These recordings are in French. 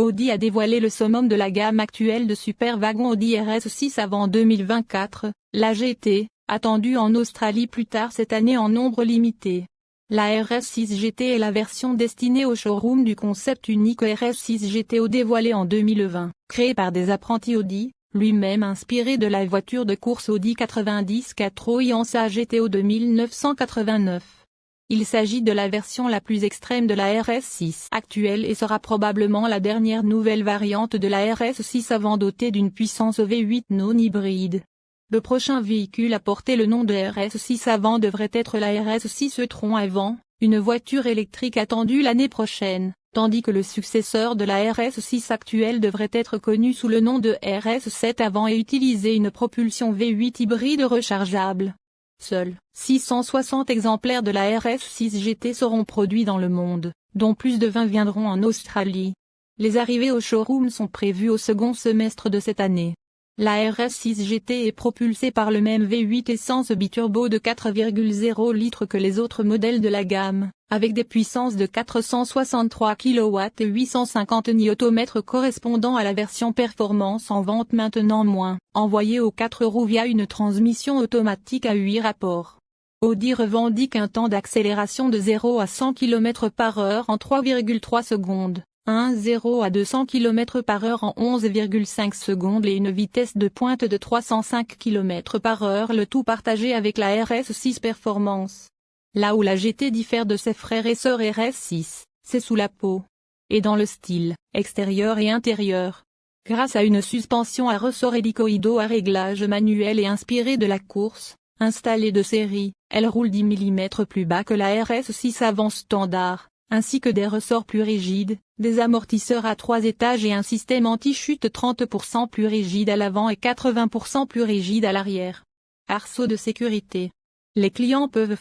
Audi a dévoilé le summum de la gamme actuelle de super wagons Audi RS6 avant 2024, la GT, attendue en Australie plus tard cette année en nombre limité. La RS6 GT est la version destinée au showroom du concept unique RS6 GTO dévoilé en 2020, créé par des apprentis Audi, lui-même inspiré de la voiture de course Audi 90 4 en sa GTO de 1989. Il s'agit de la version la plus extrême de la RS6 actuelle et sera probablement la dernière nouvelle variante de la RS6 avant dotée d'une puissance V8 non hybride. Le prochain véhicule à porter le nom de RS6 avant devrait être la RS6 e-tron avant, une voiture électrique attendue l'année prochaine, tandis que le successeur de la RS6 actuelle devrait être connu sous le nom de RS7 avant et utiliser une propulsion V8 hybride rechargeable. Seuls 660 exemplaires de la RS6 GT seront produits dans le monde, dont plus de 20 viendront en Australie. Les arrivées au showroom sont prévues au second semestre de cette année. La RS6 GT est propulsée par le même V8 essence biturbo de 4,0 litres que les autres modèles de la gamme, avec des puissances de 463 kW et 850 Nm correspondant à la version performance en vente maintenant envoyée aux 4 roues via une transmission automatique à 8 rapports. Audi revendique un temps d'accélération de 0 à 100 km/h en 3,3 secondes. 0 à 200 km/h en 11,5 secondes et une vitesse de pointe de 305 km/h, le tout partagé avec la RS6 Performance. Là où la GT diffère de ses frères et sœurs RS6, c'est sous la peau. Et dans le style, extérieur et intérieur. Grâce à une suspension à ressort hélicoïdaux à réglage manuel et inspirée de la course, installée de série, elle roule 10 mm plus bas que la RS6 avant standard, ainsi que des ressorts plus rigides, des amortisseurs à 3 étages et un système anti-chute 30% plus rigide à l'avant et 80% plus rigide à l'arrière. Arceau de sécurité. Les clients peuvent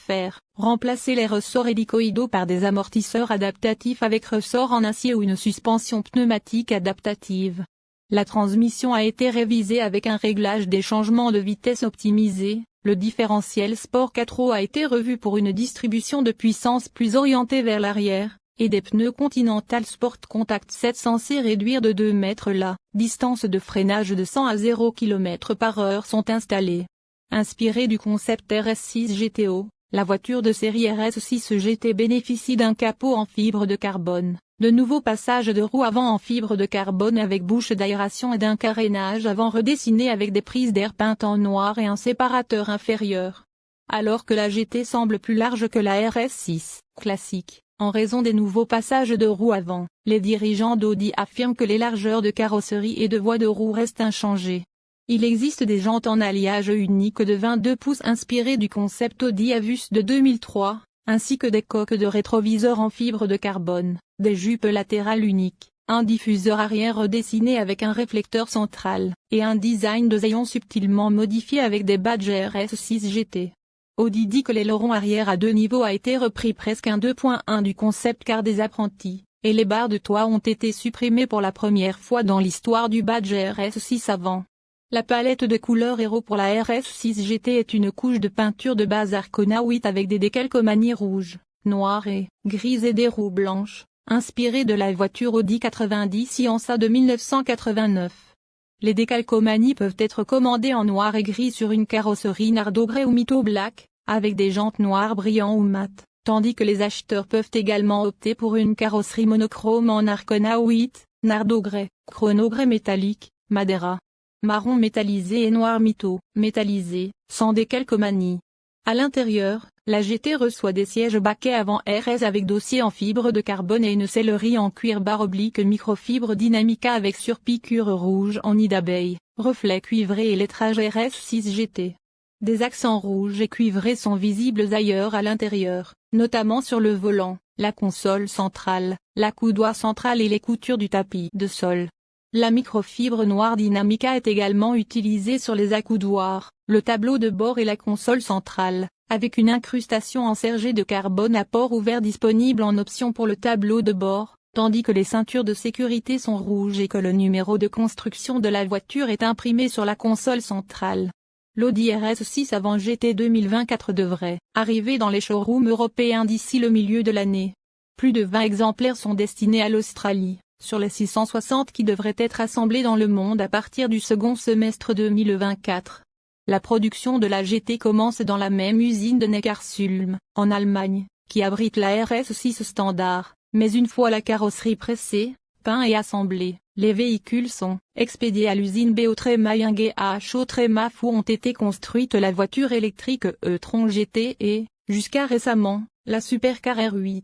remplacer les ressorts hélicoïdaux par des amortisseurs adaptatifs avec ressorts en acier ou une suspension pneumatique adaptative. La transmission a été révisée avec un réglage des changements de vitesse optimisé, le différentiel Sport 4 a été revu pour une distribution de puissance plus orientée vers l'arrière, et des pneus Continental Sport Contact 7 censés réduire de 2 mètres la distance de freinage de 100 à 0 km/h sont installés. Inspirée du concept RS6 GTO, la voiture de série RS6 GT bénéficie d'un capot en fibre de carbone, de nouveaux passages de roues avant en fibre de carbone avec bouche d'aération et d'un carénage avant redessiné avec des prises d'air peintes en noir et un séparateur inférieur. Alors que la GT semble plus large que la RS6 classique, en raison des nouveaux passages de roues avant, les dirigeants d'Audi affirment que les largeurs de carrosserie et de voies de roue restent inchangées. Il existe des jantes en alliage unique de 22 pouces inspirées du concept Audi Avus de 2003, ainsi que des coques de rétroviseurs en fibre de carbone, des jupes latérales uniques, un diffuseur arrière redessiné avec un réflecteur central, et un design de haillons subtilement modifié avec des badges RS6 GT. Audi dit que l'aileron arrière à 2 niveaux a été repris presque un 2.1 du concept car des apprentis, et les barres de toit ont été supprimées pour la première fois dans l'histoire du badge RS6 avant. La palette de couleurs héros pour la RS6 GT est une couche de peinture de base Arcona 8 avec des décalcomanies rouges, noires et grises et des roues blanches, inspirées de la voiture Audi 90 Iansa de 1989. Les décalcomanies peuvent être commandées en noir et gris sur une carrosserie Nardo Grey ou Mito Black, avec des jantes noires brillants ou mat, tandis que les acheteurs peuvent également opter pour une carrosserie monochrome en Arcona 8, Nardo Grey, Chrono Grey métallique, Madeira, marron métallisé et noir Mito, métallisé, sans décalcomanie. À l'intérieur, la GT reçoit des sièges baquets avant RS avec dossier en fibre de carbone et une sellerie en cuir barre oblique microfibre Dynamica avec surpiqûre rouge en nid d'abeille, reflets cuivrés et lettrage RS6 GT. Des accents rouges et cuivrés sont visibles ailleurs à l'intérieur, notamment sur le volant, la console centrale, l'accoudoir central et les coutures du tapis de sol. La microfibre noire Dynamica est également utilisée sur les accoudoirs, le tableau de bord et la console centrale, avec une incrustation en sergé de carbone à port ouvert disponible en option pour le tableau de bord, tandis que les ceintures de sécurité sont rouges et que le numéro de construction de la voiture est imprimé sur la console centrale. L'Audi RS6 avant GT 2024 devrait arriver dans les showrooms européens d'ici le milieu de l'année. Plus de 20 exemplaires sont destinés à l'Australie, sur les 660 qui devraient être assemblés dans le monde à partir du second semestre 2024. La production de la GT commence dans la même usine de Neckarsulm, en Allemagne, qui abrite la RS6 standard, mais une fois la carrosserie pressée, peint et assemblée, les véhicules sont expédiés à l'usine Beotrema GmbH Tremaf où ont été construites la voiture électrique e-tron GT et, jusqu'à récemment, la supercar R8.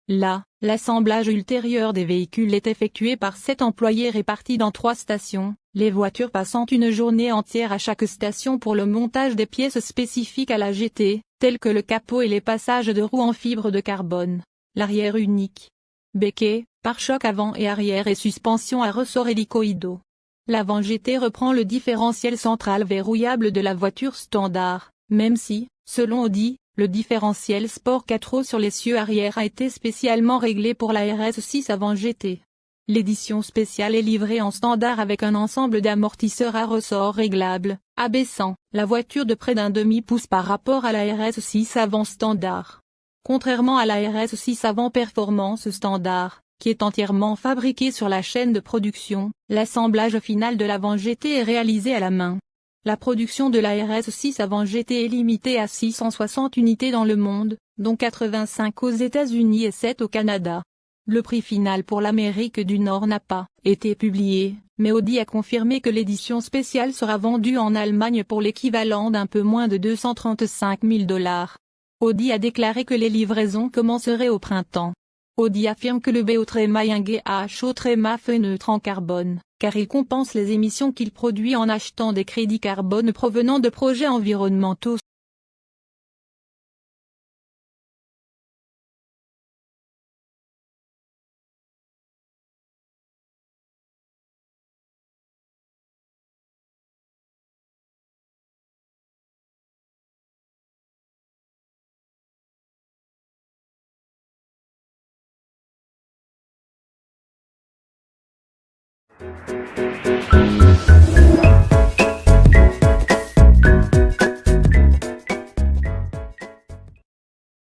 Là, l'assemblage ultérieur des véhicules est effectué par 7 employés répartis dans 3 stations, les voitures passant une journée entière à chaque station pour le montage des pièces spécifiques à la GT, telles que le capot et les passages de roues en fibre de carbone, l'arrière unique, béquet, pare-chocs avant et arrière et suspension à ressorts hélicoïdaux. L'avant GT reprend le différentiel central verrouillable de la voiture standard, même si, selon Audi, le différentiel Sport 4 roues sur l'essieu arrière a été spécialement réglé pour la RS6 avant GT. L'édition spéciale est livrée en standard avec un ensemble d'amortisseurs à ressort réglables, abaissant la voiture de près d'un demi-pouce par rapport à la RS6 avant standard. Contrairement à la RS6 avant performance standard, qui est entièrement fabriquée sur la chaîne de production, l'assemblage final de l'avant GT est réalisé à la main. La production de la RS6 avant GT est limitée à 660 unités dans le monde, dont 85 aux États-Unis et 7 au Canada. Le prix final pour l'Amérique du Nord n'a pas été publié, mais Audi a confirmé que l'édition spéciale sera vendue en Allemagne pour l'équivalent d'un peu moins de 235 000 $. Audi a déclaré que les livraisons commenceraient au printemps. Audi affirme que le Beotrema GmbH Tremaf est neutre en carbone, car il compense les émissions qu'il produit en achetant des crédits carbone provenant de projets environnementaux.